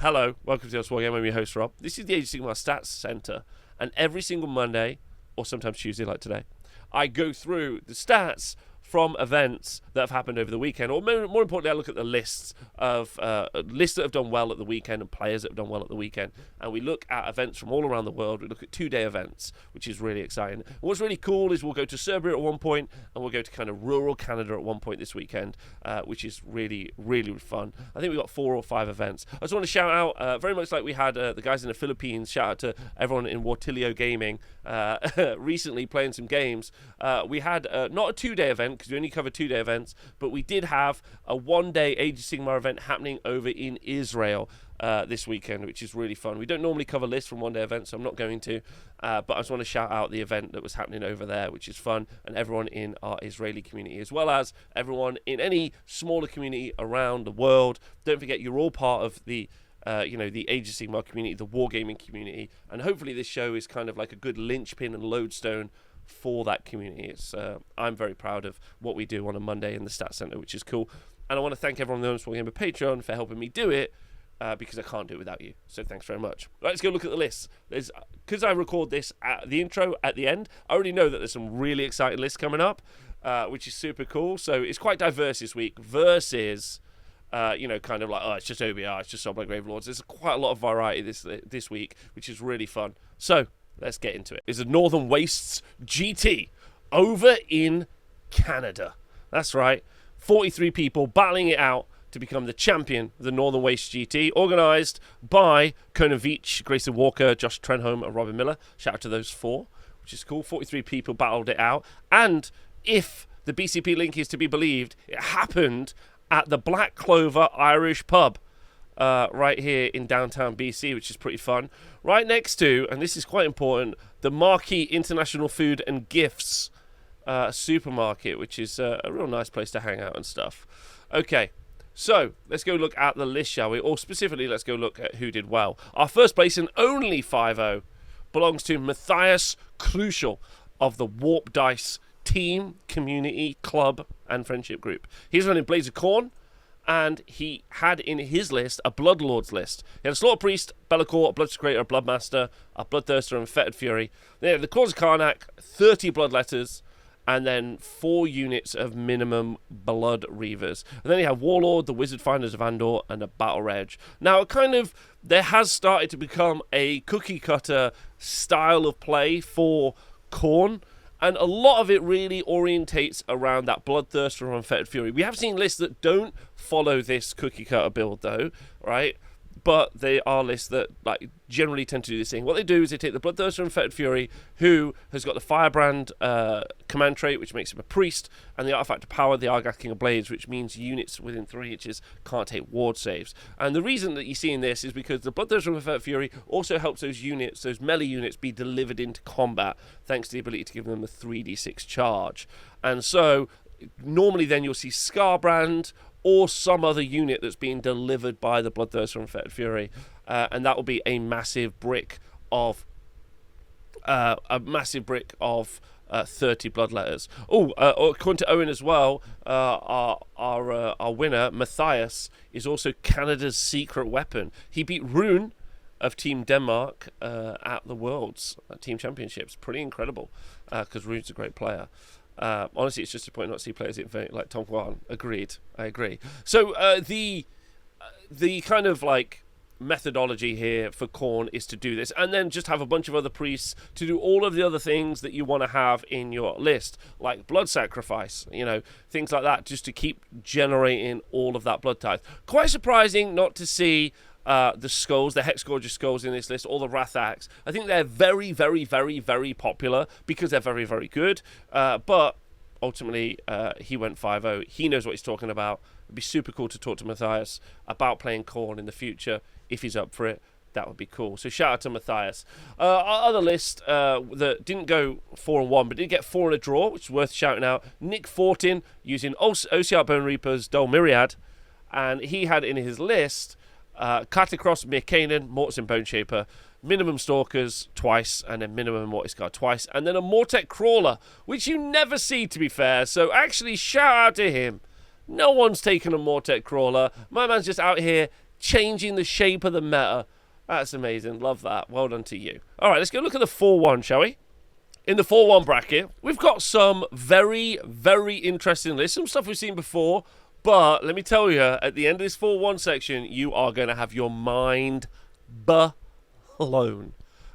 Hello, welcome to Wargamer. I'm your host, Rob. This is the Age of Sigmar Stats Center, and every single Monday, or sometimes Tuesday like today, I go through the stats from events that have happened over the weekend, or more importantly, I look at the lists that have done well at the weekend and players that have done well at the weekend, and we look at events from all around the world. We look at 2-day events, which is really exciting. And what's really cool is we'll go to Serbia at one point, and we'll go to kind of rural Canada at one point this weekend, which is really, really fun. I think we've got 4 or 5 events. I just want to shout out, very much like we had the guys in the Philippines, shout out to everyone in Wartilio Gaming recently playing some games. We had not a 2-day event, because we only cover 2-day events, but we did have a 1-day Age of Sigmar event happening over in Israel this weekend, which is really fun. We don't normally cover lists from 1-day events, so I'm not going to, but I just want to shout out the event that was happening over there, which is fun, and everyone in our Israeli community, as well as everyone in any smaller community around the world. Don't forget, you're all part of the the Age of Sigmar community, the wargaming community, and hopefully this show is kind of like a good linchpin and lodestone for that community. I'm very proud of what we do on a Monday in the Stats Center, which is cool. And I want to thank everyone on the Wargamer Patreon for helping me do it, because I can't do it without you. So thanks very much. Right, let's go look at the list. Because I record this at the intro at the end, I already know that there's some really exciting lists coming up, which is super cool. So it's quite diverse this week versus kind of like, oh, it's just OBR, it's just Soulblight Gravelords. There's quite a lot of variety this week, which is really fun. So let's get into it. It's a Northern Wastes GT over in Canada. That's right. 43 people battling it out to become the champion of the Northern Wastes GT, organised by Conan Veach, Grayson Walker, Josh Trenholm, and Robin Miller. Shout out to those 4, which is cool. 43 people battled it out. And if the BCP link is to be believed, it happened at the Black Clover Irish pub right here in downtown BC, which is pretty fun. Right next to, and this is quite important, the Marquee International Food and Gifts supermarket, which is a real nice place to hang out and stuff. Okay, so let's go look at the list, shall we? Or specifically, let's go look at who did well. Our first place and only 5-0 belongs to Matthias Crucial of the Warp Dice team, community, club, and friendship group. He's running Blades of Khorne, and he had in his list a Bloodlords list. He had a Slaughter Priest, Be'lakor, a Bloodsecrator, a Bloodmaster, a Bloodthirster, and Fetid Fury. Then he had the Claws of Karnak, 30 Bloodletters, and then 4 units of minimum Blood Reavers. And then you have Warlord, the Wizard Finders of Andor, and a Battle Reg. Now, there has started to become a cookie cutter style of play for Khorne, and a lot of it really orientates around that Bloodthirster and Fetid Fury. We have seen lists that don't follow this cookie cutter build, though, right? But they are lists that generally tend to do this thing. What they do is they take the Bloodthirster and Fetid Fury, who has got the Firebrand command trait, which makes him a priest, and the Artifact of Power, the Argath King of Blades, which means units within 3 inches can't take ward saves. And the reason that you see in this is because the Bloodthirster and Fetid Fury also helps those units, those melee units, be delivered into combat, thanks to the ability to give them a 3d6 charge. And so normally then you'll see Scarbrand or some other unit that's being delivered by the Bloodthirster and Fetid Fury, and that will be a massive brick of 30 Bloodletters. According to Owen as well, our winner Matthias is also Canada's secret weapon. He beat Rune of Team Denmark at the Worlds Team Championships. Pretty incredible, because Rune's a great player. Honestly, it's just a point not to see players like Tom Kwan. I agree. So the kind of methodology here for Khorne is to do this, and then just have a bunch of other priests to do all of the other things that you want to have in your list, like blood sacrifice, things like that, just to keep generating all of that blood tithe. Quite surprising not to see the skulls, the Hexgorger skulls in this list, or the Wrath Axe. I think they're very, very, very, very popular because they're very, very good. But ultimately, he went 5-0. He knows what he's talking about. It'd be super cool to talk to Matthias about playing Khorne in the future. If he's up for it, that would be cool. So shout out to Matthias. Our other list that didn't go 4-1, but did get 4 in a draw, which is worth shouting out. Nick Fortin using OCR Bone Reapers, Dol Myriad, and he had in his list Catacross, Khaine, Mortis and Bone Shaper, minimum Stalkers twice, and then minimum Mortis Guard twice, and then a Mortek Crawler, which you never see, to be fair. So actually, shout out to him. No one's taken a Mortek Crawler. My man's just out here changing the shape of the meta. That's amazing. Love that. Well done to you. All right, let's go look at the 4-1, shall we? In the 4-1 bracket, we've got some very, very interesting lists. Some stuff we've seen before, but let me tell you, at the end of this 4-1 section, you are going to have your mind blown.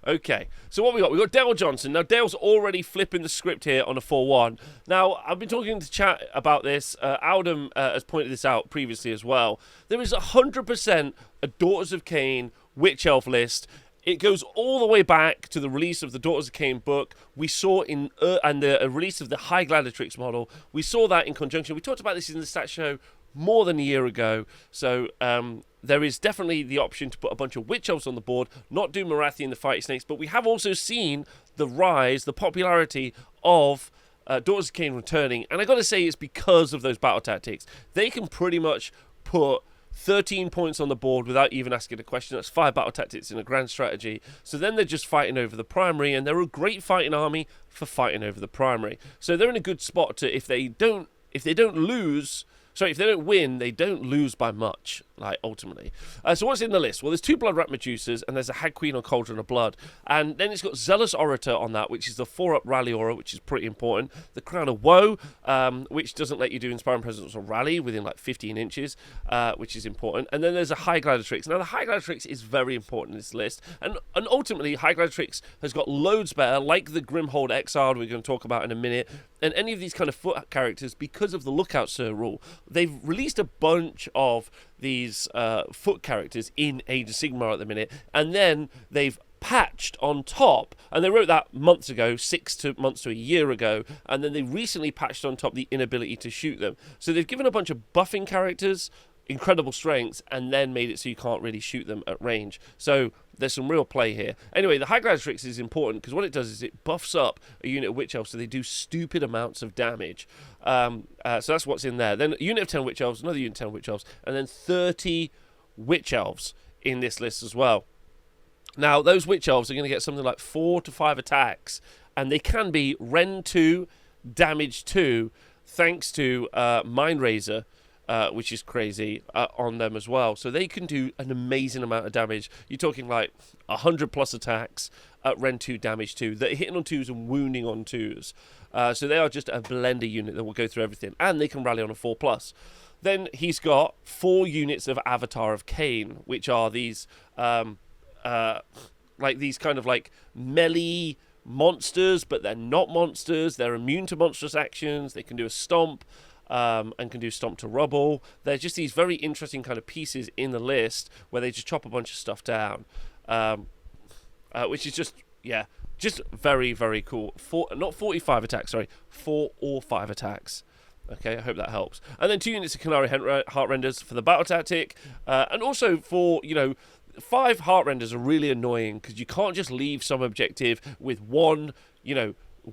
Okay, so what we got? We got Dale Johnson. Now, Dale's already flipping the script here on a 4-1. Now, I've been talking to chat about this. Aldum has pointed this out previously as well. There is 100% a Daughters of Khaine Witch Elf list. It goes all the way back to the release of the Daughters of Khaine book. We saw and the release of the High Gladiatrix model. We saw that in conjunction. We talked about this in the stat show more than a year ago. So there is definitely the option to put a bunch of Witch Elves on the board, not do Morathi and the Fighting Snakes, but we have also seen the rise, the popularity of Daughters of Khaine returning. And I got to say, it's because of those battle tactics. They can pretty much put 13 points on the board without even asking a question. That's 5 battle tactics in a grand strategy. So then they're just fighting over the primary, and they're a great fighting army for fighting over the primary. So they're in a good spot to, if they don't win, they don't lose by much, like, ultimately. So what's in the list? Well, there's 2 Blood Rat Medusas, and there's a Hag Queen on Cauldron of Blood. And then it's got Zealous Orator on that, which is the 4-up rally aura, which is pretty important. The Crown of Woe, which doesn't let you do Inspiring Presence or Rally within, like, 15 inches, which is important. And then there's a High Gladiatrix. Now, the High Gladiatrix is very important in this list. And ultimately, High Gladiatrix has got loads better, like the Grimhold Exiled we're going to talk about in a minute, and any of these kind of foot characters, because of the Lookout Sir rule. They've released a bunch of these foot characters in Age of Sigmar at the minute, and then they've patched on top, and they wrote that months ago, 6 months to a year ago, and then they recently patched on top the inability to shoot them. So they've given a bunch of buffing characters incredible strengths, and then made it so you can't really shoot them at range. So there's some real play here. Anyway, the High Gladiatrix is important because what it does is it buffs up a unit of Witch Elves so they do stupid amounts of damage. So that's what's in there. Then a unit of 10 Witch Elves, another unit of 10 Witch Elves, and then 30 Witch Elves in this list as well. Now, those Witch Elves are going to get something like 4 to 5 attacks, and they can be Rend 2, Damage 2, thanks to Mind Razor, which is crazy, on them as well. So they can do an amazing amount of damage. You're talking like 100 plus attacks at Rend 2, Damage 2. They're hitting on 2s and wounding on 2s. So they are just a blender unit that will go through everything. And they can rally on a 4 plus. Then he's got 4 units of Avatar of Khaine, which are these, like these kind of like melee monsters, but they're not monsters. They're immune to monstrous actions. They can do a stomp. And can do Stomp to Rubble. They're just these very interesting kind of pieces in the list where they just chop a bunch of stuff down, which is just very, very cool. Not 45 attacks, sorry, 4 or 5 attacks. Okay, I hope that helps. And then 2 units of Canary Heartrenders for the battle tactic, and also for, 5 Heartrenders are really annoying because you can't just leave some objective with one,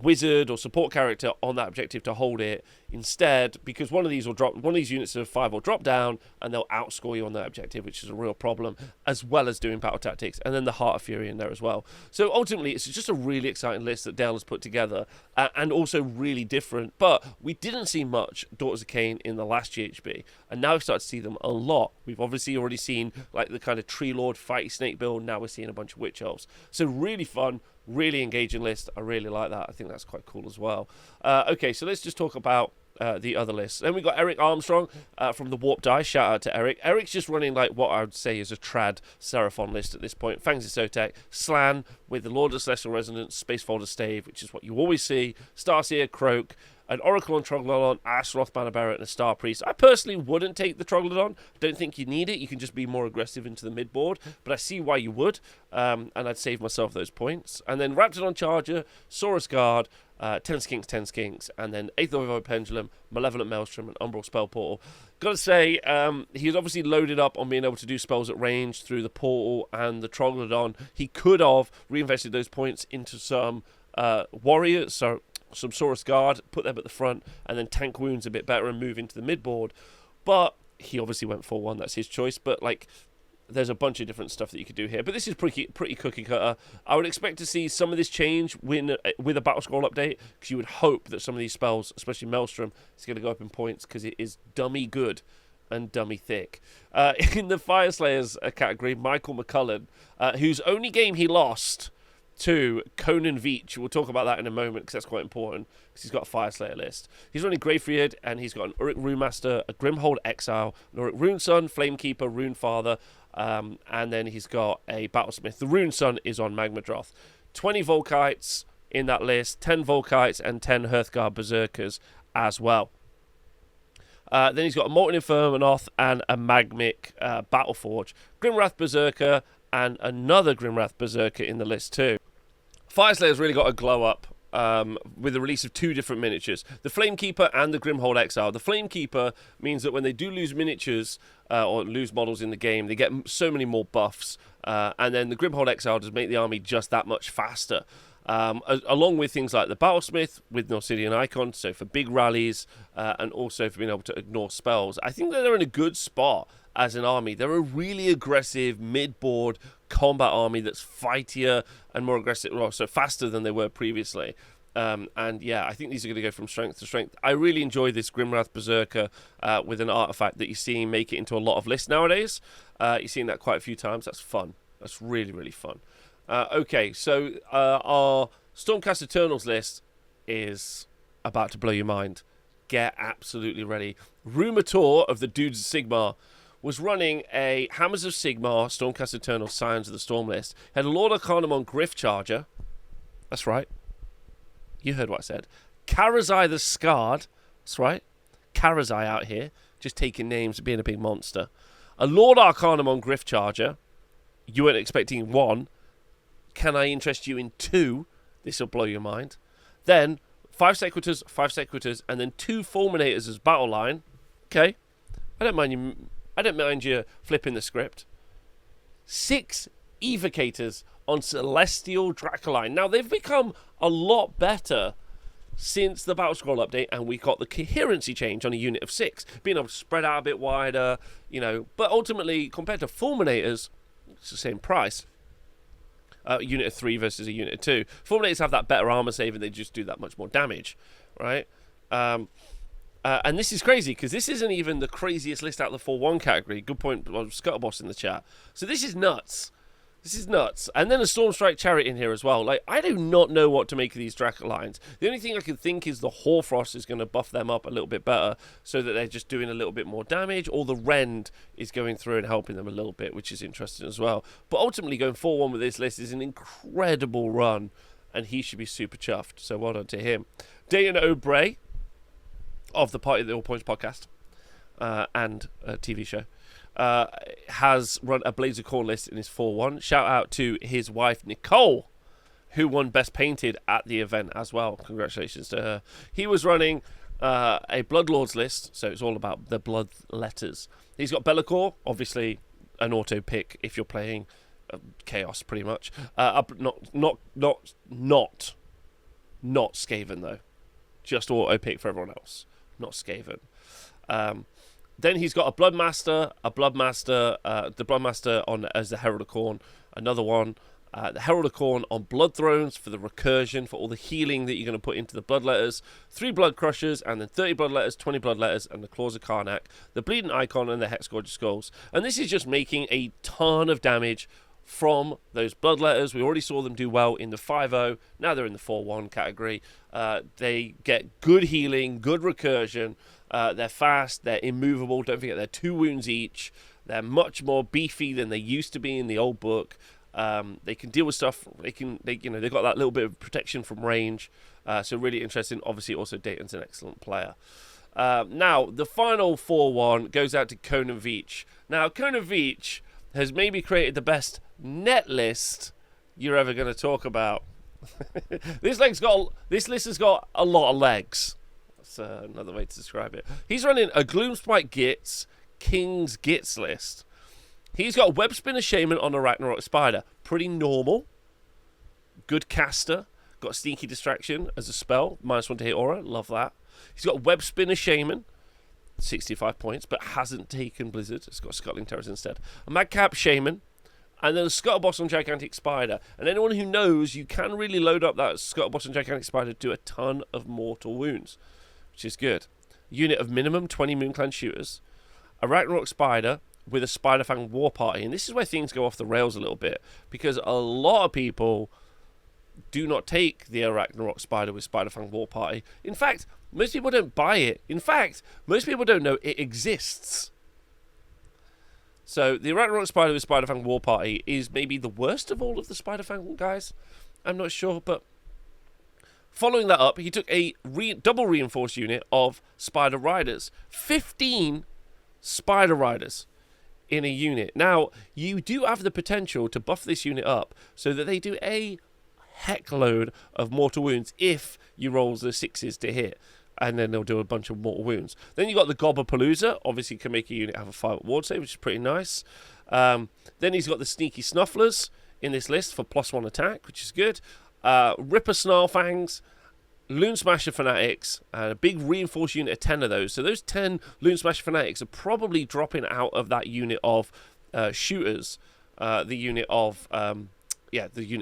wizard or support character on that objective to hold it. Instead, because one of these units of 5 will drop down and they'll outscore you on that objective, which is a real problem, as well as doing battle tactics, and then the Heart of Fury in there as well. So ultimately, it's just a really exciting list that Dale has put together, and also really different. But we didn't see much Daughters of Khaine in the last GHB, and now we've started to see them a lot. We've obviously already seen like the kind of Tree Lord Fighty Snake build. Now we're seeing a bunch of Witch Elves. So really fun. Really engaging list. I really like that. I think that's quite cool as well. Okay, so let's just talk about the other lists. Then we got Eric Armstrong from the Warp Die. Shout out to Eric. Eric's just running like what I would say is a trad Seraphon list at this point. Fangs Isotech, Slan with the Lord of Celestial Resonance, Spacefolder Stave, which is what you always see, Starseer, Croak, an Oracle on Troglodon, Astaroth Banner Bearer, and a Star Priest. I personally wouldn't take the Troglodon. I don't think you need it. You can just be more aggressive into the mid-board, but I see why you would, and I'd save myself those points. And then Raptidon Charger, Saurus Guard, 10 Skinks, and then 8th Void Pendulum, Malevolent Maelstrom, and Umbral Spell Portal. Gotta say, he's obviously loaded up on being able to do spells at range through the Portal and the Troglodon. He could have reinvested those points into some warriors, so some Saurus Guard, put them at the front, and then tank wounds a bit better and move into the mid-board. But he obviously went 4-1, that's his choice. But, like, there's a bunch of different stuff that you could do here. But this is pretty cookie cutter. I would expect to see some of this change with a Battle Scroll update, because you would hope that some of these spells, especially Maelstrom, is going to go up in points, because it is dummy good and dummy thick. In the Fyreslayers category, Michael McCullen, whose only game he lost to Conan Veach. We'll talk about that in a moment because that's quite important because he's got a Fyreslayer list. He's running Greyfried and he's got an Uruk Runemaster, a Grimhold Exile, an Uruk Runeson, Flamekeeper, Runefather, and then he's got a Battlesmith. The Runeson is on Magmadroth. 20 Volkites in that list, 10 Volkites and 10 Hearthguard Berserkers as well. Then he's got a Molten Infernaloth and a Magmic Battleforge, Grimwrath Berserker, and another Grimwrath Berserker in the list too. Fyreslayer's really got a glow up with the release of 2 different miniatures, the Flamekeeper and the Grimhold Exile. The Flamekeeper means that when they do lose miniatures or lose models in the game, they get so many more buffs, and then the Grimhold Exile does make the army just that much faster. Along with things like the Battlesmith with an Obsidian icon, so for big rallies and also for being able to ignore spells. I think that they're in a good spot as an army. They're a really aggressive mid-board combat army that's fightier and more aggressive, well, so faster than they were previously. And yeah, I think these are going to go from strength to strength. I really enjoy this Grimwrath Berserker with an artifact that you're seeing make it into a lot of lists nowadays. You're seeing that quite a few times. That's fun. That's really, really fun. Okay, so our Stormcast Eternals list is about to blow your mind. Get absolutely ready. Rumator of the Dudes of Sigmar was running a Hammers of Sigmar Stormcast Eternals Scions of the Storm list. Had a Lord Arcanamon Griff Charger. That's right. You heard what I said. Karazai the Scarred. That's right. Karazai out here. Just taking names and being a big monster. A Lord Arcanamon Griff Charger. You weren't expecting 1. Can I interest you in 2? This will blow your mind. Then 5 Sequitors, and then 2 Fulminators as battle line. Okay, I don't mind you flipping the script. 6 Evocators on Celestial Dracoline. Now they've become a lot better since the Battle Scroll update, and we got the coherency change on a unit of 6, being able to spread out a bit wider, you know. But ultimately, compared to Fulminators, it's the same price. Unit of 3 versus a unit of 2. Fulminators have that better armor save and they just do that much more damage, right? And this is crazy because this isn't even the craziest list out of the 4-1 category. Good point, Scuttleboss in the chat. So this is nuts. This is nuts. And then a Stormstrike Chariot in here as well. Like, I do not know what to make of these Draco lines. The only thing I can think is the Hoarfrost is going to buff them up a little bit better so that they're just doing a little bit more damage, or the Rend is going through and helping them a little bit, which is interesting as well. But ultimately, going 4-1 with this list is an incredible run, and he should be super chuffed. So well done to him. Dayton O'Bray of the Party at the All Points podcast and a TV show. Has run a Blaze of Corn list in his 4-1. Shout out to his wife Nicole, who won Best Painted at the event as well. Congratulations to her. He was running a Bloodlords list, so it's all about the blood letters. He's got Be'lakor, obviously an auto pick if you're playing Chaos, pretty much. Not Skaven though, just auto pick for everyone else, not Skaven. Then he's got a Bloodmaster, the Bloodmaster on as the Herald of Khorne, another one, the Herald of Khorne on Blood Thrones for the recursion, for all the healing that you're going to put into the Blood Letters, 3 Blood Crushers, and then 30 Blood Letters, 20 Blood Letters, and the Claws of Karnak, the Bleeding Icon, and the Hexgorge Skulls. And this is just making a ton of damage from those Blood Letters. We already saw them do well in the 5-0. Now they're in the 4-1 category. They get good healing, good recursion. They're fast, they're immovable. Don't forget, they're 2 wounds each. They're much more beefy than they used to be in the old book. They can deal with stuff. They've got that little bit of protection from range. So really interesting. Obviously, also Dayton's an excellent player. Now, the final 4-1 goes out to Conan Veach. Now, Conan Veach has maybe created the best net list you're ever going to talk about. This list has got a lot of legs. That's another way to describe it. He's running a Gloomspite Gits, King's Gits list. He's got Web Spinner Shaman on a Ragnarok Spider. Pretty normal. Good caster. Got Sneaky Distraction as a spell. -1 to hit aura. Love that. He's got Web Spinner Shaman. 65 points, but hasn't taken Blizzard. It's got Scuttling Terrors instead. A Madcap Shaman. And then a Scuttleboss on Gigantic Spider. And anyone who knows, you can really load up that Scuttleboss on Gigantic Spider to do a ton of mortal wounds, which is good. Unit of minimum 20 Moonclan shooters. a Ragnarok Spider with a Spiderfang War Party. And this is where things go off the rails a little bit, because a lot of people do not take the Ragnarok Spider with Spiderfang War Party. In fact, most people don't buy it. In fact, most people don't know it exists. So the Ragnarok Spider with Spiderfang War Party is maybe the worst of all of the Spiderfang guys. I'm not sure, but following that up, he took a double reinforced unit of Spider Riders. 15 Spider Riders in a unit. Now, you do have the potential to buff this unit up so that they do a heck load of mortal wounds if you roll the 6s to hit, and then they'll do a bunch of mortal wounds. Then you got the Gobbapalooza, obviously can make a unit have a 5 ward save, which is pretty nice. Then he's got the Sneaky Snufflers in this list for +1 attack, which is good. Ripper Snarlfangs, Loon Smasher Fanatics, and a big reinforced unit of 10 of those. So those 10 Loon Smasher Fanatics are probably dropping out of that unit of shooters, the unit of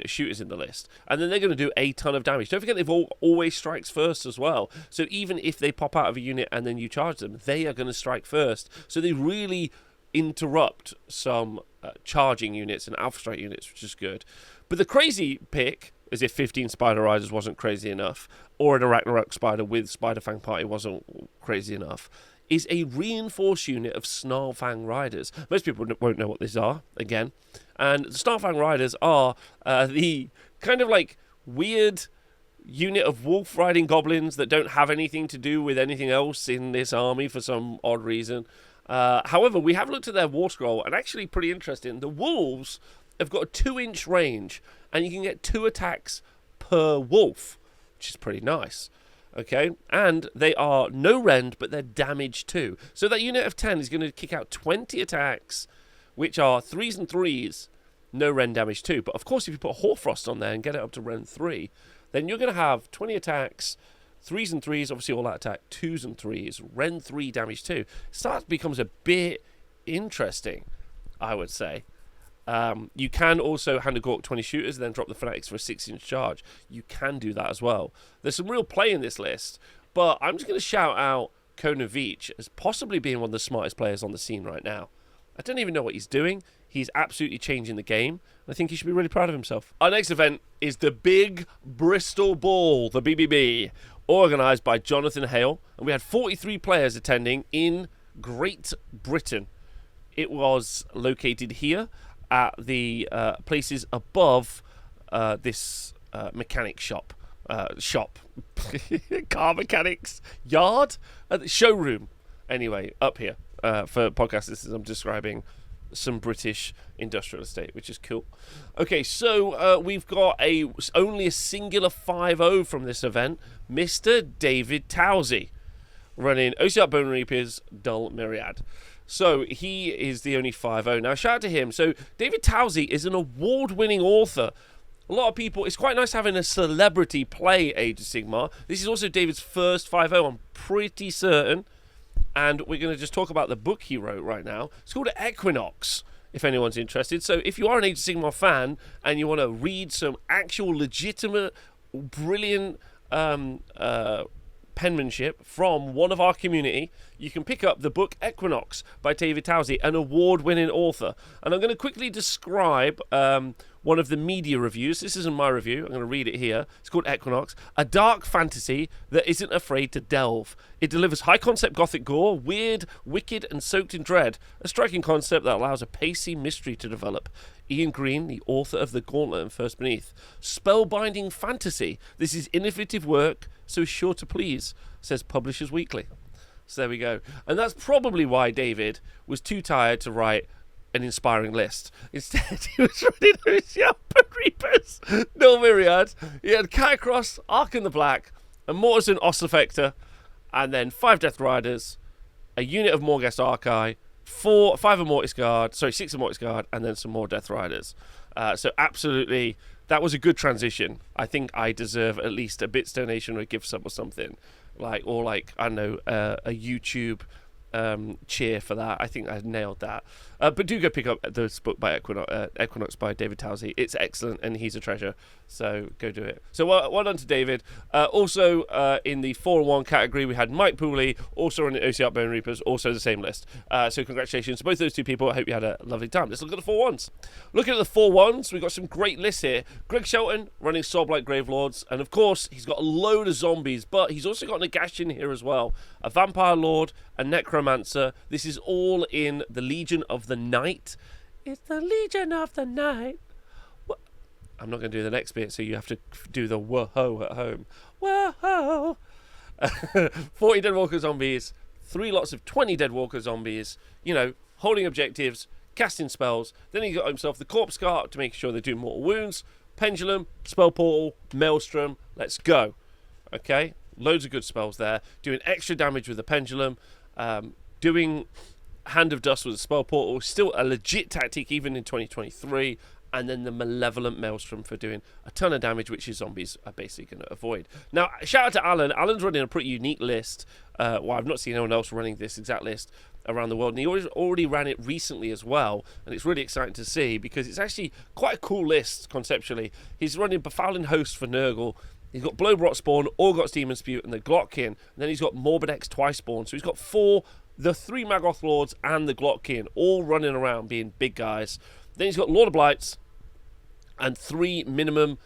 shooters in the list. And then they're going to do a ton of damage. Don't forget they've always strikes first as well. So even if they pop out of a unit and then you charge them, they are going to strike first. So they really interrupt some charging units and Alpha Strike units, which is good. But the crazy pick, as if 15 Spider Riders wasn't crazy enough, or an Ragnarok Spider with Spiderfang Party wasn't crazy enough, is a reinforced unit of Snarlfang Riders. Most people won't know what these are, again. And the Snarlfang Riders are the kind of like weird unit of wolf riding goblins that don't have anything to do with anything else in this army for some odd reason. However, we have looked at their war scroll, and actually pretty interesting. The wolves have got a 2-inch range, and you can get 2 attacks per wolf, which is pretty nice. Okay, and they are no rend, but they're damage too. So that unit of 10 is going to kick out 20 attacks, which are 3s and 3s, no rend damage too. But of course, if you put Hoarfrost on there and get it up to rend 3, then you're going to have 20 attacks, 3s and 3s, obviously all that attack, 2s and 3s, rend 3 damage too. Becomes a bit interesting, I would say. You can also hand a Gork 20 shooters and then drop the Fanatics for a 6-inch charge. You can do that as well. There's some real play in this list, but I'm just going to shout out Khaine as possibly being one of the smartest players on the scene right now. I don't even know what he's doing. He's absolutely changing the game. I think he should be really proud of himself. Our next event is the Big Bristol Brawl, the BBB, organised by Jonathan Hale. And we had 43 players attending in Great Britain. It was located here at the places above this mechanic shop. Car mechanics yard? Showroom. Anyway, up here. For podcast listeners, I'm describing some British industrial estate, which is cool. Okay, so we've got only a singular 5-0 from this event. Mr. David Towsey, running OCR Bone Reapers, Dull Myriad. So he is the only 5-0. Now, shout out to him. So David Towsey is an award-winning author. A lot of people, it's quite nice having a celebrity play Age of Sigmar. This is also David's first 5-0, I'm pretty certain. And we're going to just talk about the book he wrote right now. It's called Equinox, if anyone's interested. So if you are an Age of Sigmar fan and you want to read some actual legitimate, brilliant penmanship from one of our community, you can pick up the book Equinox by David Towsey, an award-winning author. And I'm going to quickly describe one of the media reviews. This isn't my review. I'm going to read it here. It's called Equinox, a dark fantasy that isn't afraid to delve. It delivers high-concept gothic gore, weird, wicked, and soaked in dread. A striking concept that allows a pacey mystery to develop. Ian Green, the author of The Gauntlet and First Beneath. Spellbinding fantasy. This is innovative work, so sure to please, says Publishers Weekly. So there we go. And that's probably why David was too tired to write an inspiring list. Instead, he was running OCR Reapers, Dull Myriad. He had Catacross, Ark in the Black, a Mortison Ossifector, and then 5 Death Riders, a unit of Morghast Archai, 6 of Mortis Guard, and then some more Death Riders. So absolutely, that was a good transition. I think I deserve at least a bits donation or a gift sub or something. I don't know, a YouTube cheer for that. I think I nailed that. But do go pick up this book by Equinox by David Towsey. It's excellent, and he's a treasure. So go do it. So well done to David. Also in the 4-1 category, we had Mike Pooley, also on the OC Bone Reapers, also the same list. So congratulations to both those two people. I hope you had a lovely time. Let's look at the 4-1s. Looking at the 4-1s, we've got some great lists here. Greg Shelton running Soulblight Gravelords, and of course he's got a load of zombies, but he's also got Nagash in here as well. A Vampire Lord, a Necromancer. This is all in the Legion of the Night. It's the Legion of the Night. I'm not going to do the next bit, so you have to do the whoa at home. Whoa! 40 Deadwalker zombies, 3 lots of 20 Deadwalker zombies, holding objectives, casting spells. Then he got himself the Corpse Cart to make sure they do mortal wounds, Pendulum, Spell Portal, Maelstrom. Let's go. Okay? Loads of good spells there. Doing extra damage with the Pendulum. Doing Hand of Dust with the Spell Portal. Still a legit tactic even in 2023. And then the Malevolent Maelstrom for doing a ton of damage, which his zombies are basically going to avoid. Now, shout out to Alan. Alan's running a pretty unique list. I've not seen anyone else running this exact list around the world. And he already ran it recently as well. And it's really exciting to see because it's actually quite a cool list conceptually. He's running Befouling Host for Nurgle. He's got Blowbrot Spawn, Orgot's Demon Spute, and the Glotkin. And then he's got Morbid X Twice Spawn. So he's got the 3 Maggoth Lords and the Glotkin all running around being big guys. Then he's got Lord of Blights and 3 minimum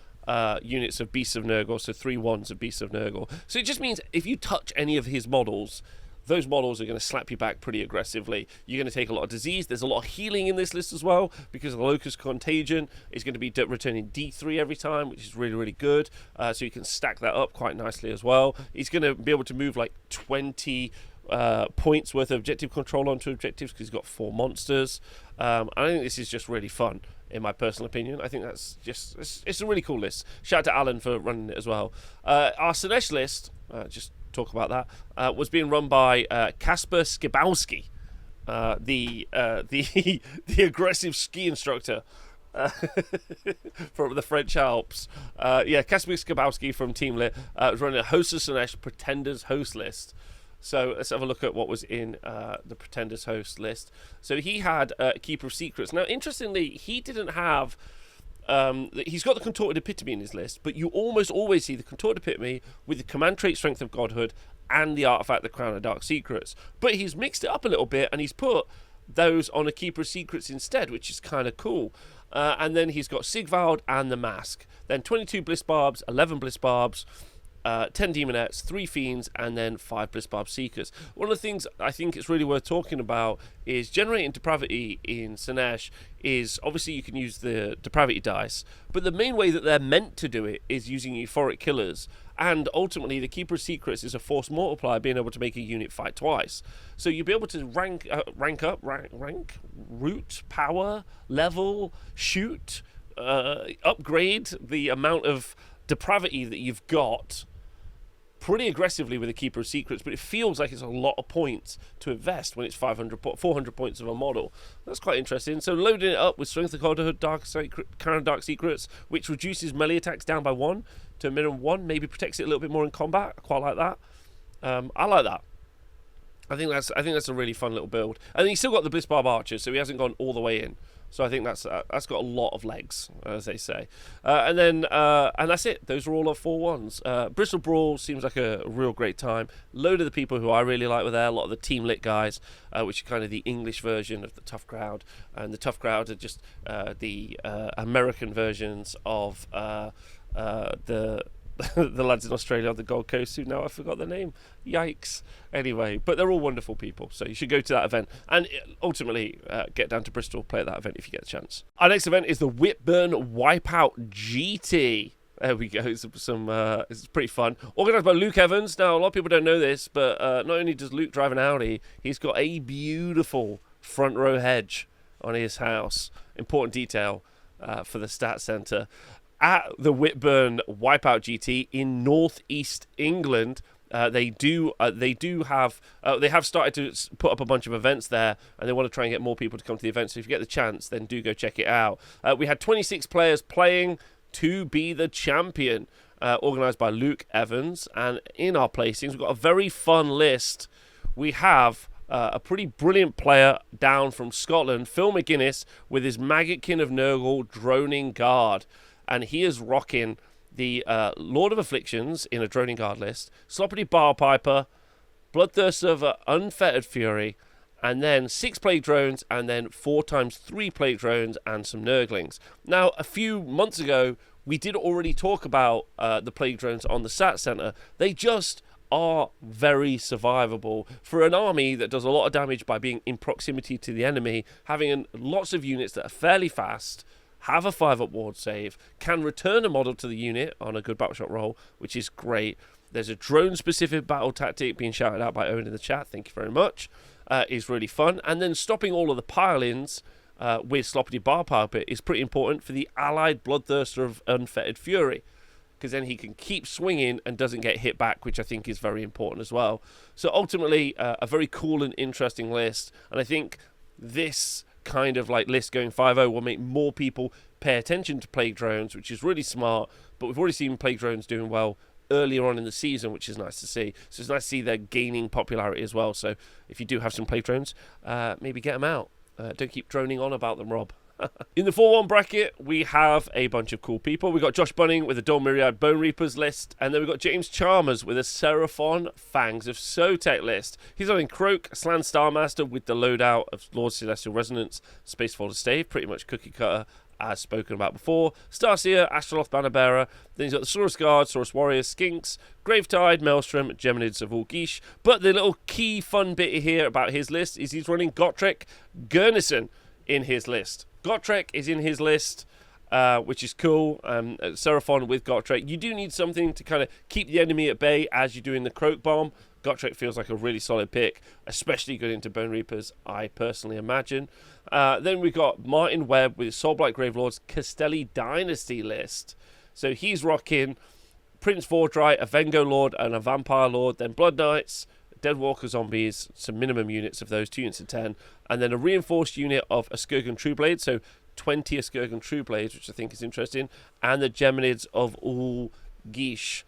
units of Beasts of Nurgle, so 3 ones of Beasts of Nurgle. So it just means if you touch any of his models, those models are going to slap you back pretty aggressively. You're going to take a lot of disease. There's a lot of healing in this list as well because of the Locust Contagion. It's going to be returning D3 every time, which is really, really good. So you can stack that up quite nicely as well. He's going to be able to move like 20 points worth of objective control onto objectives because he's got 4 monsters. I think this is just really fun, in my personal opinion. I think that's it's a really cool list. Shout out to Alan for running it as well. Our Slaanesh list, just talk about that, was being run by Kasper Skibowski, the aggressive ski instructor from the French Alps. Kasper Skibowski from Team Lit was running a Host of Slaanesh Pretenders host list. So let's have a look at what was in the Pretenders host list. So he had Keeper of Secrets. Now, interestingly, he didn't have... he's got the Contorted Epitome in his list, but you almost always see the Contorted Epitome with the Command Trait Strength of Godhood and the Artifact the Crown of Dark Secrets. But he's mixed it up a little bit, and he's put those on a Keeper of Secrets instead, which is kind of cool. And then he's got Sigvald and the Mask. Then 22 Bliss Barbs, 11 Bliss Barbs, 10 Demonettes, 3 Fiends, and then 5 Blissbarb Seekers. One of the things I think it's really worth talking about is generating depravity in Slaanesh is obviously you can use the depravity dice, but the main way that they're meant to do it is using euphoric killers, and ultimately the Keeper of Secrets is a force multiplier, being able to make a unit fight twice. So you'll be able to rank, root, power, level, shoot, upgrade the amount of depravity that you've got pretty aggressively with a Keeper of Secrets, but it feels like it's a lot of points to invest when it's 400 points of a model. That's quite interesting. So loading it up with Strength of Godhood, Crown of Dark Secrets, which reduces melee attacks down by 1 to a minimum 1, maybe protects it a little bit more in combat. I quite like that. I like that. I think that's a really fun little build. And he's still got the Blissbarb Archers, so he hasn't gone all the way in. So I think that's got a lot of legs, as they say. And that's it. Those are all our 4-1s. Bristol Brawl seems like a real great time. Load of the people who I really like were there. A lot of the Team Lit guys, which are kind of the English version of the Tough Crowd. And the Tough Crowd are just the American versions of the the lads in Australia on the Gold Coast who now I forgot their name. Yikes. Anyway, but they're all wonderful people, so you should go to that event and ultimately get down to Bristol, play at that event if you get a chance. Our next event is the Whitburn Wipeout GT. There we go. It's pretty fun. Organised by Luke Evans. Now, a lot of people don't know this, but not only does Luke drive an Audi, he's got a beautiful front row hedge on his house. Important detail for the Stats Centre. At the Whitburn Wipeout GT in northeast England, they have started to put up a bunch of events there, and they want to try and get more people to come to the event. So if you get the chance, then do go check it out. We had 26 players playing to be the champion, organised by Luke Evans. And in our placings, we've got a very fun list. We have a pretty brilliant player down from Scotland, Phil McGuinness, with his Maggotkin of Nurgle Droning Guard. And he is rocking the Lord of Afflictions in a Droning Guard list, Sloppity Barpiper, Bloodthirst of Unfettered Fury, and then 6 Plague Drones, and then 4 times 3 Plague Drones and some Nurglings. Now, a few months ago, we did already talk about the Plague Drones on the Stat Center. They just are very survivable for an army that does a lot of damage by being in proximity to the enemy, having lots of units that are fairly fast, have a 5-up ward save, can return a model to the unit on a good battleshot roll, which is great. There's a drone-specific battle tactic being shouted out by Owen in the chat. Thank you very much. Is really fun. And then stopping all of the pile-ins with Sloppity Barpiper is pretty important for the allied Bloodthirster of Unfettered Fury, because then he can keep swinging and doesn't get hit back, which I think is very important as well. So ultimately, a very cool and interesting list. And I think this kind of like list going 5-0 will make more people pay attention to Plague Drones, which is really smart. But we've already seen Plague Drones doing well earlier on in the season, which is nice to see. So it's nice to see they're gaining popularity as well. So if you do have some Plague Drones, maybe get them out. Don't keep droning on about them, Rob. In the 4-1 bracket, we have a bunch of cool people. We've got Josh Bunning with a Dawn Myriad Bone Reapers list, and then we've got James Chalmers with a Seraphon Fangs of Sotek list. He's on in Croak, Slan Starmaster with the loadout of Lord Celestial Resonance, Spacefolder Stave, pretty much cookie cutter, as spoken about before. Starseer, Astroloth Bannerbearer. Then he's got the Saurus Guard, Saurus Warrior, Skinks, Gravetide, Maelstrom, Geminids of Ulgish. But the little key fun bit here about his list is he's running Gotrek Gurnison in his list. Gotrek is in his list, which is cool. Seraphon with Gotrek. You do need something to kind of keep the enemy at bay as you're doing the Croak Bomb. Gotrek feels like a really solid pick, especially good into Bone Reapers, I personally imagine. Then we've got Martin Webb with Soulblight Gravelords Castelli Dynasty list. So he's rocking Prince Vordry, a Vengo Lord, and a Vampire Lord, then Blood Knights, Deadwalker Zombies, some minimum units of those, 2 units of 10, and then a reinforced unit of Skirgan Trueblade, so 20 Skirgan Trueblades, which I think is interesting, and the Geminids of Ulgish,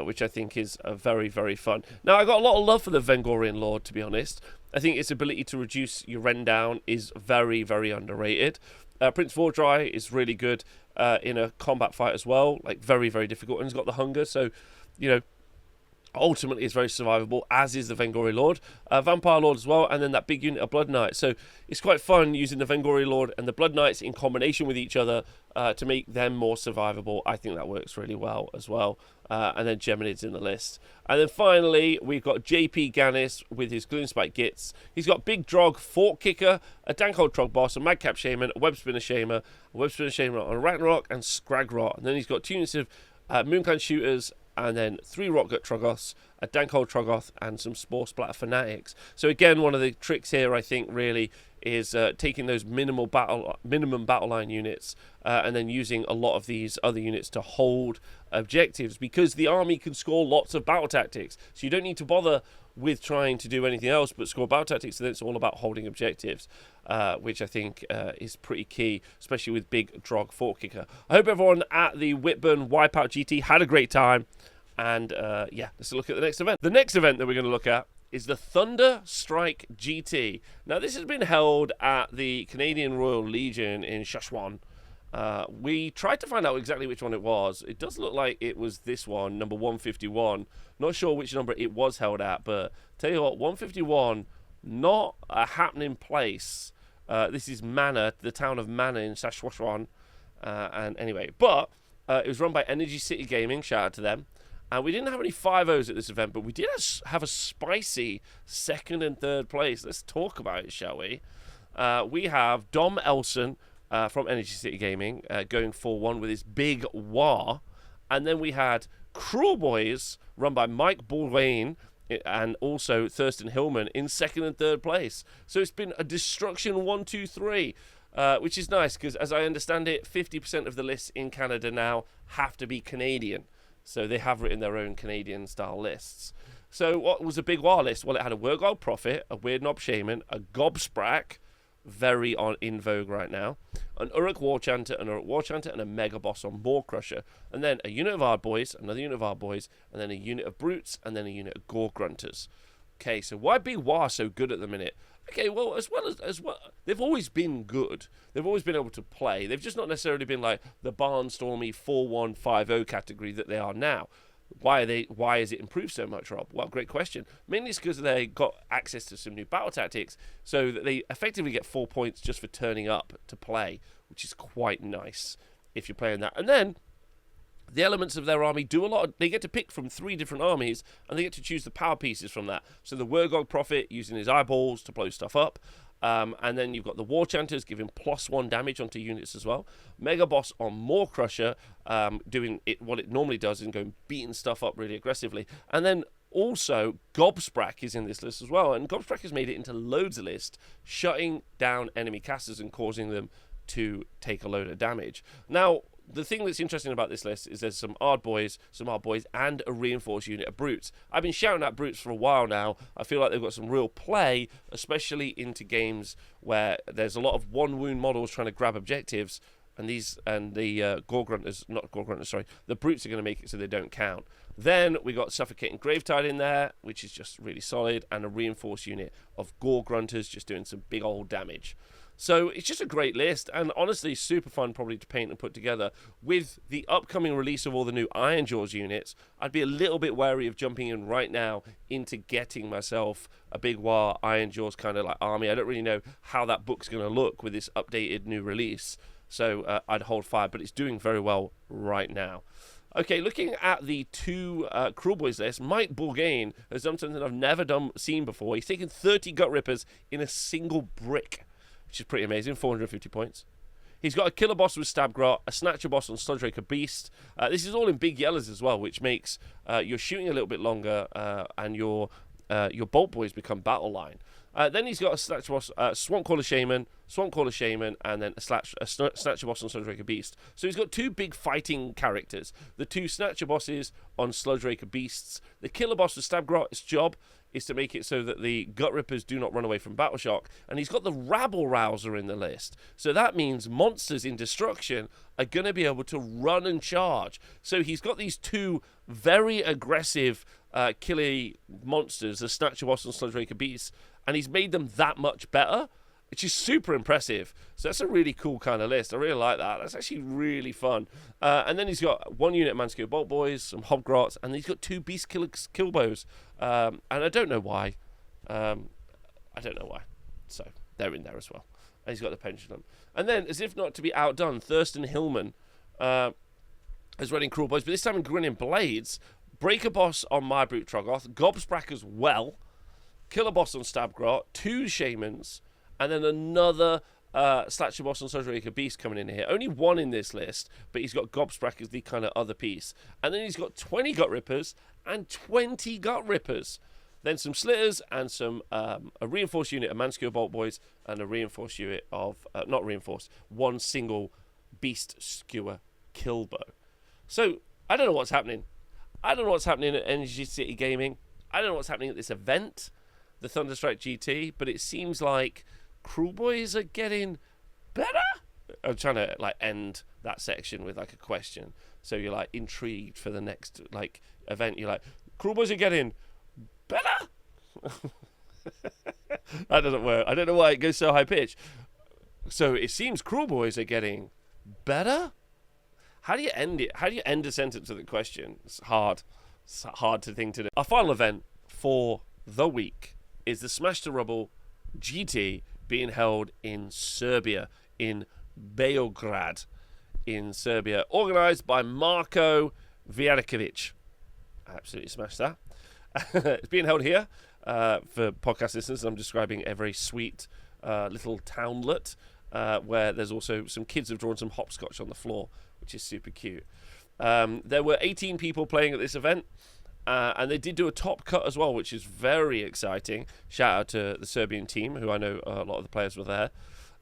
which I think is very, very fun. Now, I got a lot of love for the Vengorian Lord, to be honest. I think its ability to reduce your Ren down is very, very underrated. Prince Vordry is really good in a combat fight as well, like very, very difficult, and he's got the hunger, so, you know, ultimately it's very survivable, as is the Vengorian Lord. Vampire Lord as well, and then that big unit of Blood Knights. So it's quite fun using the Vengorian Lord and the Blood Knights in combination with each other to make them more survivable. I think that works really well as well. And then Geminids in the list. And then finally, we've got JP Gannis with his Gloomspite Gits. He's got Big Drog, Fort Kicker, a Dankhold Trog Boss, a Madcap Shaman, a Web Spinner Shaman, a Web Spinner Shaman on Ragnarok, and Scragrot. And then he's got 2 units of Moonclan Shooters, and then 3 Rotgut Trogoths, a Dankhold Trogoth, and some Spore Splatter Fanatics. So again, one of the tricks here, I think, really is taking those minimum battle line units and then using a lot of these other units to hold objectives, because the army can score lots of battle tactics. So you don't need to bother with trying to do anything else but score battle tactics, and then it's all about holding objectives, which I think is pretty key, especially with Big Drog Fort Kicker. I hope everyone at the Whitburn Wipeout GT had a great time, and yeah, let's look at the next event. The next event that we're going to look at is the Thunderstrike GT. Now, this has been held at the Canadian Royal Legion in Shashwan. We tried to find out exactly which one it was. It does look like it was this one, number 151. Not sure which number it was held at, but tell you what, 151, not a happening place. This is Mana, the town of Mana in Saskatchewan. And anyway, but it was run by Energy City Gaming. Shout out to them. And we didn't have any 5-0s at this event, but we did have a spicy 2nd and 3rd place. Let's talk about it, shall we? We have Dom Elson from Energy City Gaming going 4-1 with his big wah. And then we had Kruleboyz, run by Mike Bourdain, and also Thurston Hillman in 2nd and 3rd place. So it's been a destruction 1-2-3, which is nice, because as I understand it, 50% of the lists in Canada now have to be Canadian. So they have written their own Canadian-style lists. So what was a big war list? Well, it had a Wergold Prophet, a Weird Knob Shaman, a Gobsprak, very in vogue right now, an Uruk War Chanter, and a Mega Boss on Boar Crusher, and then a unit of Ard Boys, another unit of Ard Boys, and then a unit of Brutes, and then a unit of Gore Grunters. Okay, so why be War so good at the minute? Okay, well, as well, they've always been good. They've always been able to play. They've just not necessarily been like the barnstormy 4-1-5-0 category that they are now. Why has it improved so much, Rob? Well, great question. Mainly it's because they got access to some new battle tactics, so that they effectively get 4 points just for turning up to play, which is quite nice if you're playing that. And then the elements of their army do a lot. They get to pick from 3 different armies, and they get to choose the power pieces from that. So the Wargog Prophet using his eyeballs to blow stuff up. And then you've got the War Chanters giving +1 damage onto units as well. Mega Boss on Maw Crusher, doing what it normally does and going beating stuff up really aggressively. And then also Gobsprak is in this list as well. And Gobsprak has made it into loads of lists, shutting down enemy casters and causing them to take a load of damage. Now, the thing that's interesting about this list is there's some Ard Boys, and a reinforced unit of Brutes. I've been shouting at Brutes for a while now. I feel like they've got some real play, especially into games where there's a lot of one-wound models trying to grab objectives, and the the Brutes are going to make it so they don't count. Then we got Suffocating Gravetide in there, which is just really solid, and a reinforced unit of Gore Grunters just doing some big old damage. So it's just a great list, and honestly super fun probably to paint and put together. With the upcoming release of all the new Ironjaws units, I'd be a little bit wary of jumping in right now into getting myself a big War Ironjaws kind of like army. I don't really know how that book's going to look with this updated new release, so I'd hold fire, but it's doing very well right now. Okay, looking at the 2 Kruleboyz list, Mike Bourgain has done something I've never seen before. He's taken 30 Gut Rippers in a single brick, which is pretty amazing, 450 points. He's got a Killer Boss with Stabgrot, a Snatcher Boss on Sludgeraker Beast. This is all in big yellows as well, which makes your shooting a little bit longer, and your Bolt Boys become battle line. Then he's got a Snatcher Boss, Swamp Caller Shaman, and then a Snatcher Boss on Sludgeraker Beast. So he's got 2 big fighting characters. The 2 Snatcher Bosses on Sludgeraker Beasts. The Killer Boss with Stabgrot, its job is to make it so that the Gut Rippers do not run away from Battle Shock. And he's got the Rabble Rouser in the list. So that means monsters in destruction are going to be able to run and charge. So he's got these 2 very aggressive killy monsters, the Snatcher Boss and Sludgeraker Beasts, and he's made them that much better, which is super impressive. So that's a really cool kind of list. I really like that. That's actually really fun. And then he's got 1 unit Manscale Bolt Boys, some Hobgrots, and he's got 2 Beast Killbows. And I don't know why. So they're in there as well. And he's got the Pendulum. And then, as if not to be outdone, Thurston Hillman is running Kruleboyz, but this time in Grinning Blades. Breaker Boss on My Brute Troggoth, Gobsprak as well, Killer Boss on Stabgrot, 2 Shamans, and then another Snatcher Boss on Sludgeraker Beast coming in here. Only 1 in this list, but he's got Gobsprak as the kind of other piece. And then he's got 20 Gut Rippers and 20 Gut Rippers. Then some Slitters and some a reinforced unit of Manscale Bolt Boys and a reinforced unit of, not reinforced, 1 single Beast Skewer Killbow. So, I don't know what's happening. I don't know what's happening at Energy City Gaming. I don't know what's happening at this event, the Thunderstrike GT, but it seems like Kruleboyz are getting better. I'm trying to end that section with a question, so you're intrigued for the next event. You're Kruleboyz are getting better. That doesn't work. I don't know why it goes so high pitch. So it seems Kruleboyz are getting better. How do you end it? How do you end a sentence with a question? It's hard. It's hard to think to do. Our final event for the week is the Smash to Rubble GT being held in Serbia, in Beograd, in Serbia, organised by Marko Vjarakovic. I absolutely smashed that. It's being held here for podcast listeners. I'm describing a very sweet little townlet where there's also some kids have drawn some hopscotch on the floor, which is super cute. There were 18 people playing at this event, and they did do a top cut as well, which is very exciting. Shout out to the Serbian team, who I know a lot of the players were there.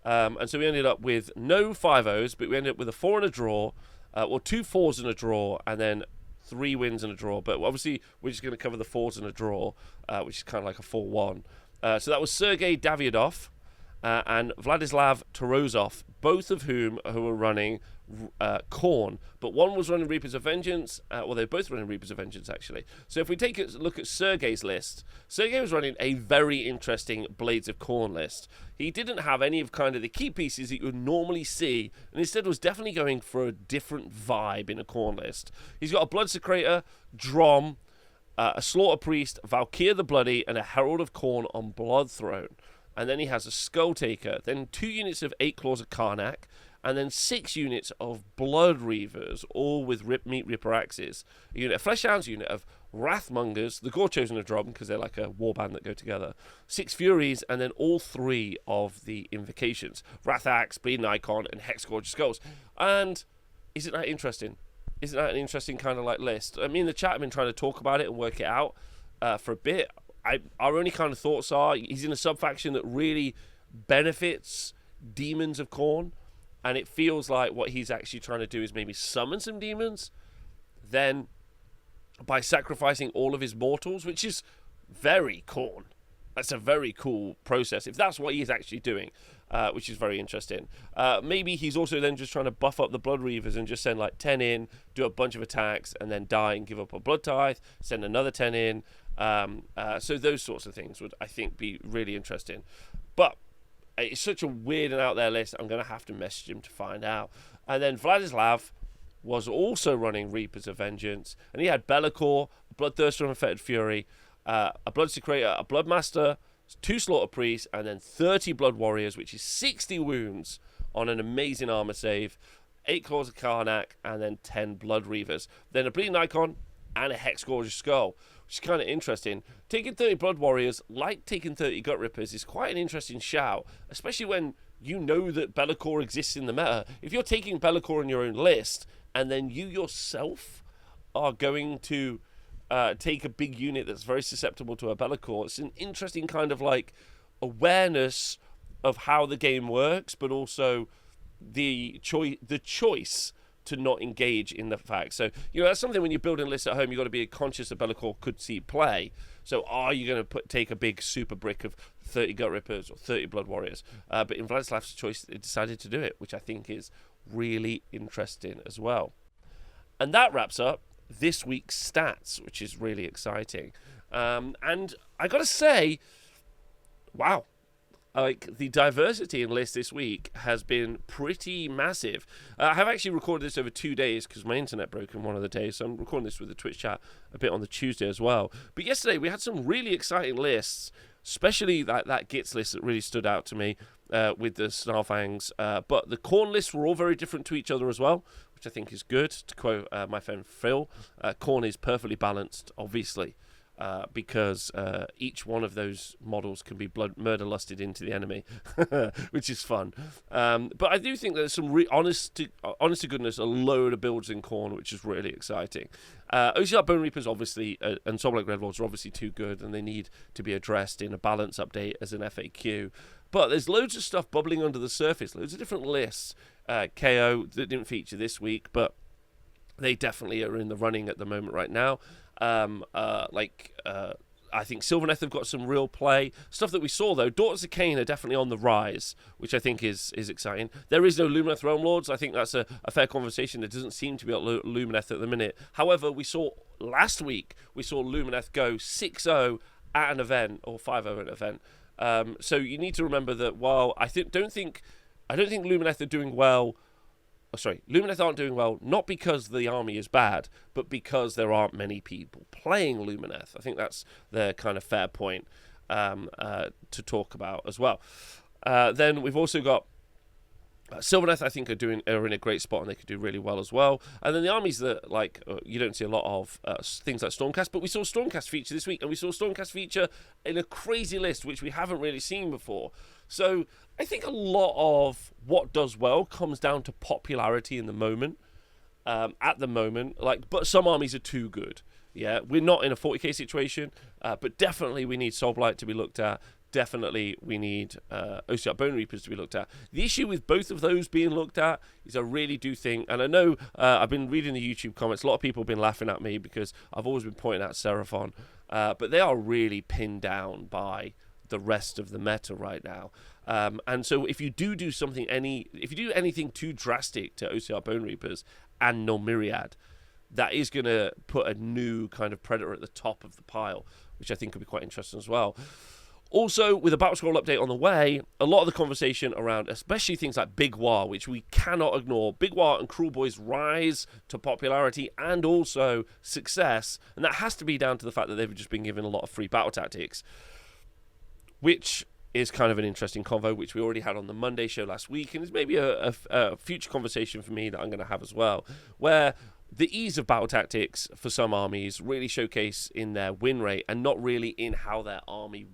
And so we ended up with no 5-0s, but we ended up with a 4 and a draw, or 2 4s and a draw, and then 3 wins and a draw. But obviously, we're just going to cover the 4s and a draw, which is kind of like a 4-1. So that was Sergei Davyadov, and Vladislav Torozov, both of whom who are running Khorne, but one was running Reapers of Vengeance. Well, they're both running Reapers of Vengeance, actually. So if we take a look at Sergei's list, Sergei was running a very interesting Blades of Khorne list. He didn't have any of kind of the key pieces that you would normally see, and instead was definitely going for a different vibe in a Khorne list. He's got a Bloodsecrator, Drom, a Slaughter Priest, Valkyr the Bloody, and a Herald of Khorne on Bloodthrone. And then he has a Skull Taker, then 2 units of 8 Claws of Karnak, and then 6 units of Blood Reavers, all with Meat Ripper axes. A unit of Fleshhounds, a unit of Wrathmongers, the Gore Chosen of Drom, because they're like a warband that go together, 6 Furies, and then all 3 of the Invocations, Wrath Axe, Bleeding Icon, and Hexgorge Skulls. And isn't that interesting? Isn't that an interesting kind of like list? I mean, in the chat, I've been trying to talk about it and work it out for a bit. Our only kind of thoughts are he's in a sub-faction that really benefits Demons of Khorne, and it feels like what he's actually trying to do is maybe summon some demons, then by sacrificing all of his mortals, which is very Khorne. That's a very cool process, if that's what he's actually doing, which is very interesting. Maybe he's also then just trying to buff up the Blood Reavers and just send like 10 in, do a bunch of attacks, and then die and give up a Blood Tithe, send another 10 in. So those sorts of things would, I think, be really interesting. But it's such a weird and out there list, I'm going to have to message him to find out. And then Vladislav was also running Reapers of Vengeance, and he had Be'lakor, a Bloodthirster and Fetid Fury, a Bloodsecrator, a Bloodmaster, 2 Slaughter Priests, and then 30 Blood Warriors, which is 60 wounds on an amazing armor save, 8 Claws of Karnak, and then 10 Blood Reavers. Then a Bleeding Icon and a Hexgorge Skull, which is kind of interesting. Taking 30 Blood Warriors, like taking 30 Gut Rippers, is quite an interesting shout, especially when you know that Be'lakor exists in the meta. If you're taking Be'lakor in your own list, and then you yourself are going to take a big unit that's very susceptible to a Be'lakor, it's an interesting kind of like awareness of how the game works, but also the choice to not engage in the fact. So, you know, that's something when you're building lists at home, you've got to be conscious that Be'lakor could see play. So are you going to take a big super brick of 30 Gut Rippers or 30 Blood Warriors? But in Vladislav's choice, they decided to do it, which I think is really interesting as well. And that wraps up this week's stats, which is really exciting. And I got to say, wow. Like, the diversity in lists this week has been pretty massive. I have actually recorded this over 2 days because my internet broke in one of the days, so I'm recording this with the Twitch chat a bit on the Tuesday as well. But yesterday we had some really exciting lists, especially that Gits list that really stood out to me with the Snarfangs. But the Khorne lists were all very different to each other as well, which I think is good. To quote my friend Phil, Khorne is perfectly balanced, obviously. Because each one of those models can be murder lusted into the enemy, which is fun. But I do think there's some honest to goodness, a load of builds in Khorne, which is really exciting. OCR Bone Reapers, obviously, and Soulblight Dreadwolves are obviously too good, and they need to be addressed in a balance update as an FAQ. But there's loads of stuff bubbling under the surface, loads of different lists. KO that didn't feature this week, but they definitely are in the running at the moment right now. I think Sylvaneth have got some real play. Stuff that we saw, though, Daughters of Khaine are definitely on the rise, which I think is exciting. There is no Lumineth Realm Lords. I think that's a fair conversation. There doesn't seem to be a Lumineth at the minute. However, we saw last week, Lumineth go 6-0 at an event, or 5-0 at an event. So you need to remember that while I don't think Lumineth are doing well. Lumineth aren't doing well, not because the army is bad, but because there aren't many people playing Lumineth. I think that's the kind of fair point to talk about as well. Then we've also got Sylvaneth, I think, are in a great spot, and they could do really well as well. And then the armies that you don't see a lot of things like Stormcast, but we saw Stormcast feature this week, and we saw Stormcast feature in a crazy list which we haven't really seen before. So I think a lot of what does well comes down to popularity in the moment. At the moment, but some armies are too good. Yeah, we're not in a 40k situation, but definitely we need Soulblight to be looked at. Definitely we need OCR Bone Reapers to be looked at. The issue with both of those being looked at is I really do think, and I know I've been reading the YouTube comments, a lot of people have been laughing at me because I've always been pointing out Seraphon, but they are really pinned down by the rest of the meta right now. And so if you do anything too drastic to OCR Bone Reapers and Null Myriad, that is going to put a new kind of predator at the top of the pile, which I think could be quite interesting as well. Also, with a Battle Scroll update on the way, a lot of the conversation around, especially things like Big War, which we cannot ignore. Big War and Kruleboyz rise to popularity and also success, and that has to be down to the fact that they've just been given a lot of free battle tactics, which is kind of an interesting convo, which we already had on the Monday show last week, and is maybe a future conversation for me that I'm going to have as well, where the ease of battle tactics for some armies really showcase in their win rate and not really in how their army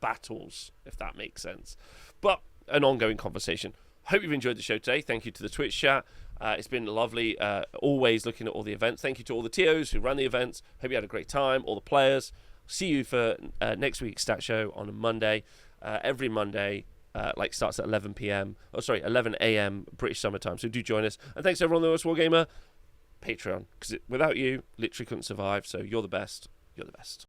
battles, if that makes sense. But an ongoing conversation. Hope you've enjoyed the show today. Thank you to the Twitch chat. It's been lovely, always looking at all the events. Thank you to all the TOs who ran the events. Hope you had a great time, all the players. See you for next week's stat show on a Monday. Every Monday, starts at 11 a.m. British Summer Time. So do join us. And thanks to everyone that was Wargamer. Patreon, because without you, literally couldn't survive. So you're the best. You're the best.